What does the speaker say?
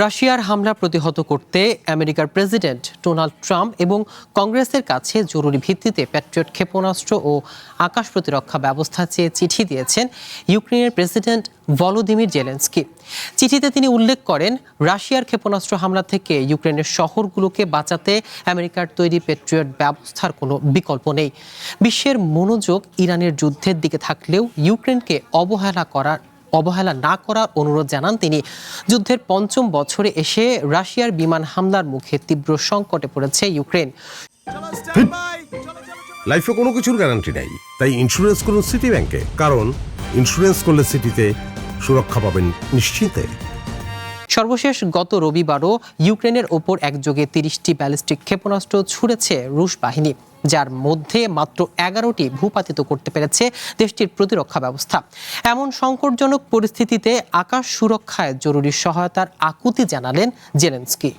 রাশিয়ার হামলা প্রতিহত করতে আমেরিকার প্রেসিডেন্ট ডোনাল্ড ট্রাম্প এবং কংগ্রেসের কাছে জরুরি ভিত্তিতে প্যাট্রিয়ট ক্ষেপণাস্ত্র ও আকাশ প্রতিরক্ষা ব্যবস্থা চেয়ে চিঠি দিয়েছেন ইউক্রেনের প্রেসিডেন্ট ভলোদিমির জেলেনস্কি। চিঠিতে তিনি উল্লেখ করেন, রাশিয়ার ক্ষেপণাস্ত্র হামলা থেকে ইউক্রেনের শহরগুলোকে বাঁচাতে আমেরিকার তৈরি প্যাট্রিয়ট ব্যবস্থার কোনো বিকল্প নেই। বিশ্বের মনোযোগ ইরানের যুদ্ধের দিকে থাকলেও ইউক্রেনকে অবহেলা না করার অনুরোধ জানান তিনি। যুদ্ধের পঞ্চম বছরে এসে রাশিয়ার বিমান হামলার মুখে তীব্র সংকটে পড়েছে ইউক্রেন। লাইফে কোনো কিছুর গ্যারান্টি নাই, তাই ইন্স্যুরেন্স করুন সিটি ব্যাংকে, কারণ ইন্স্যুরেন্স করলে সিটিতে সুরক্ষা পাবেন নিশ্চিন্তে। সর্বশেষ গত রবিবারও ইউক্রেনের ওপর একযোগে 30টি ব্যালিস্টিক ক্ষেপণাস্ত্র ছুড়েছে রুশ বাহিনী, যার মধ্যে মাত্র 11টি ভূপাতিত করতে পেরেছে দেশটির প্রতিরক্ষা ব্যবস্থা। এমন সংকটজনক পরিস্থিতিতে আকাশ সুরক্ষায় জরুরি সহায়তার আকুতি জানালেন জেলেনস্কি।